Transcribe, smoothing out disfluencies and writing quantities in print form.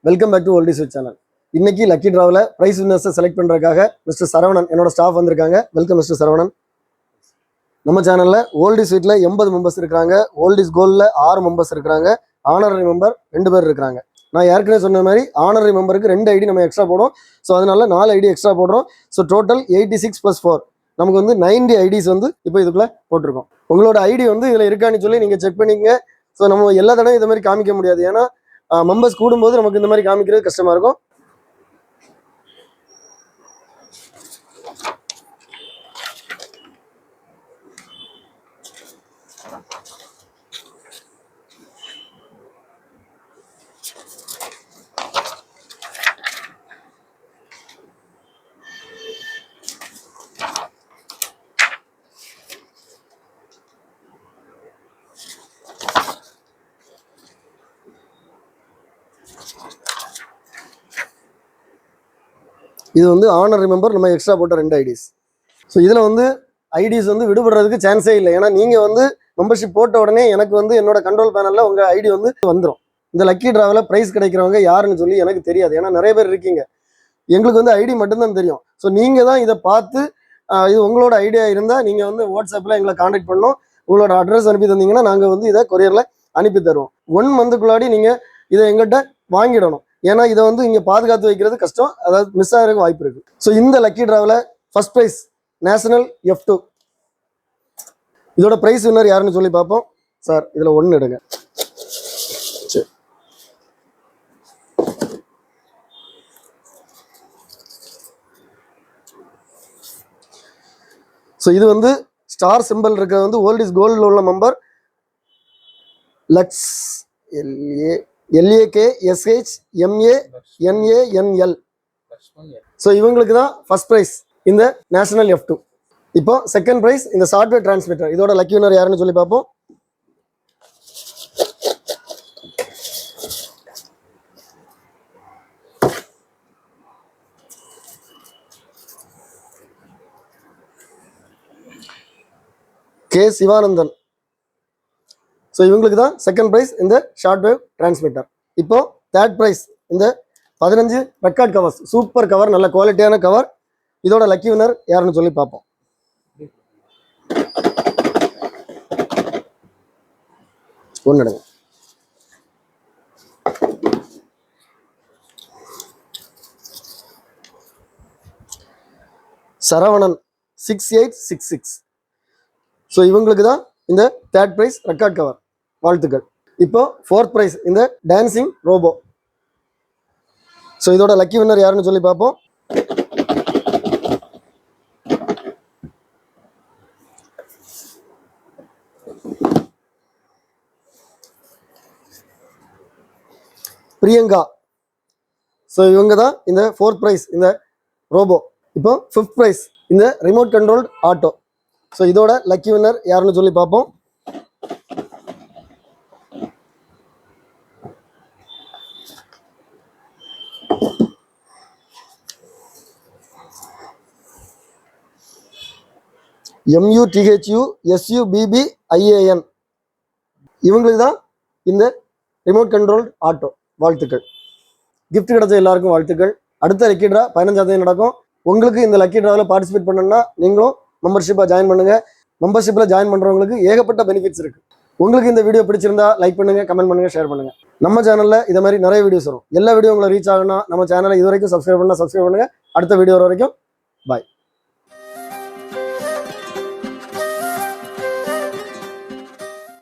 Welcome back to old is channel. இன்னைக்கு lucky டிராவில் prize வின்னர்ஸை செலக்ட் பண்ணுறதுக்காக மிஸ்டர் சரவணன் என்னோட ஸ்டாஃப் வந்திருக்காங்க. Welcome mister Saravanan. நம்ம சேனலில் ஓல்ட் இஸ் வீட்டில் 80 மெம்பர்ஸ் இருக்கிறாங்க. ஓல்ட் இஸ் கோல்டில் 6 மெம்பர்ஸ் இருக்கிறாங்க. ஆனரரி மெம்பர் 2 பேர் இருக்கிறாங்க. நான் ஏற்கனவே சொன்ன மாதிரி ஆனரரி மெம்பருக்கு 2 ஐடி நம்ம எக்ஸ்ட்ரா போடுறோம். ஸோ அதனால 4 ஐடி எக்ஸ்ட்ரா போடுறோம். ஸோ டோட்டல் 86 + 4 நமக்கு வந்து 90 ஐடிஸ் வந்து இப்போ இதுக்குள்ளே போட்டிருக்கோம். உங்களோட ஐடி வந்து இதில் இருக்கான்னு சொல்லி நீங்கள் செக் பண்ணிக்கங்க. ஸோ நம்ம எல்லா தடவையும் இது மாதிரி காமிக்க முடியாது, ஏன்னா மெம்பர்ஸ் கூடும்போது நமக்கு இந்த மாதிரி காமிக்கிறது கஷ்டமா இருக்கும். இது வந்து ஆனரரி மெம்பர் நம்ம எக்ஸ்ட்ரா போட்ட 2 ஐடிஸ். ஸோ இதில் வந்து ஐடிஸ் வந்து விடுபடுறதுக்கு சான்ஸே இல்லை, ஏன்னா நீங்கள் வந்து மெம்பர்ஷிப் போட்ட உடனே எனக்கு வந்து என்னோட கண்ட்ரோல் பேனலில் உங்கள் ஐடி வந்து வந்துடும். இந்த லக்கி டிராவில் ப்ரைஸ் கிடைக்கிறவங்க யாருன்னு சொல்லி எனக்கு தெரியாது, ஏன்னா நிறைய பேர் இருக்கீங்க. எங்களுக்கு வந்து ஐடி மட்டும்தான் தெரியும். ஸோ நீங்கள் தான் இதை பார்த்து இது உங்களோட ஐடியா இருந்தால் நீங்கள் வந்து வாட்ஸ்அப்பில் எங்களை காண்டாக்ட் பண்ணணும். உங்களோட அட்ரஸ் அனுப்பி தந்தீங்கன்னா நாங்கள் வந்து இதை கொரியரில் அனுப்பி தருவோம். 1 மந்த்துக்குள்ளாடி நீங்கள் இதை எங்கிட்ட வாங்கிடணும், ஏன்னா இதை வந்து இங்கே பாதுகாத்து வைக்கிறது கஷ்டம், அதாவது மிஸ் ஆகிறதுக்கு வாய்ப்பு இருக்கு. ஸோ இந்த லக்கி டிராவில் ஃபர்ஸ்ட் ப்ரைஸ் நேஷனல் F2. இதோட ப்ரைஸ் வின்னர் யாருன்னு சொல்லி பார்ப்போம். சார் இதில் 1 எடுங்க. சரி, ஸோ இது வந்து ஸ்டார் சிம்பிள் இருக்கிறது வந்து ஓல்ட் இஸ் கோல்டில் உள்ள மெம்பர் லக்ஸ் LAKSHMANANL. ஸோ இவங்களுக்கு தான் ஃபர்ஸ்ட் ப்ரைஸ் இந்த நேஷனல் F2. இப்போ செகண்ட் ப்ரைஸ் இந்த சாஃப்ட்வேர் டிரான்ஸ்மிட்டர். இதோட லக்கி வினர் யாருன்னு சொல்லி பார்ப்போம். K சிவானந்தன். ஸோ இவங்களுக்கு தான் செகண்ட் ப்ரைஸ் இந்த ஷார்ட் வேவ் டிரான்ஸ்மிட்டர். இப்போ தேர்ட் ப்ரைஸ் இந்த 15 ரெக்கார்ட் கவர்ஸ், சூப்பர் கவர், நல்ல குவாலிட்டியான கவர். இதோட லக்கி வினர் யாருன்னு சொல்லி பார்ப்போம். ஒன்று சரவணன் 6866. ஸோ இவங்களுக்கு தான் இந்த தேர்ட் ப்ரைஸ் ரெக்கார்ட் கவர். வாழ்த்துக்கள். இப்போ ஃபோர்த் ப்ரைஸ் இந்த டான்சிங் ரோபோ. ஸோ இதோட லக்கி வின்னர் யாருன்னு சொல்லி பார்ப்போம். பிரியங்கா. ஸோ இவங்க தான் இந்த ஃபோர்த் ப்ரைஸ் இந்த ரோபோ. இப்போ ஃபிஃப்த் ப்ரைஸ் இந்த ரிமோட் கண்ட்ரோல்டு ஆட்டோ. ஸோ இதோட லக்கி வின்னர் யாருன்னு சொல்லி பார்ப்போம். MUTHUSUBBIAN. இவங்களுக்கு தான் இந்த ரிமோட் கண்ட்ரோல்டு ஆட்டோ. வாழ்த்துக்கள். கிஃப்ட் கிடைச்ச எல்லாருக்கும் வாழ்த்துக்கள். அடுத்த லக்கி ட்ரா 15ஆம் தேதி நடக்கும். உங்களுக்கு இந்த லக்கி ட்ராவில் பார்ட்டிசிபேட் பண்ணணும்னா நீங்களும் மெம்பர்ஷிப்பாக ஜாயின் பண்ணுங்க. மெம்பர்ஷிப்பில் ஜாயின் பண்ணுறவங்களுக்கு ஏகப்பட்ட பெனிஃபிட்ஸ் இருக்கு. உங்களுக்கு இந்த வீடியோ பிடிச்சிருந்தா லைக் பண்ணுங்க, கமெண்ட் பண்ணுங்க, ஷேர் பண்ணுங்க. நம்ம சேனலில் இதை மாதிரி நிறைய வீடியோஸ் வரும். எல்லா வீடியோ உங்களை ரீச் ஆகணும்னா நம்ம சேனலை இது வரைக்கும் சப்ஸ்கிரைப் பண்ணுங்க. அடுத்த வீடியோ வர வரைக்கும் பாய்.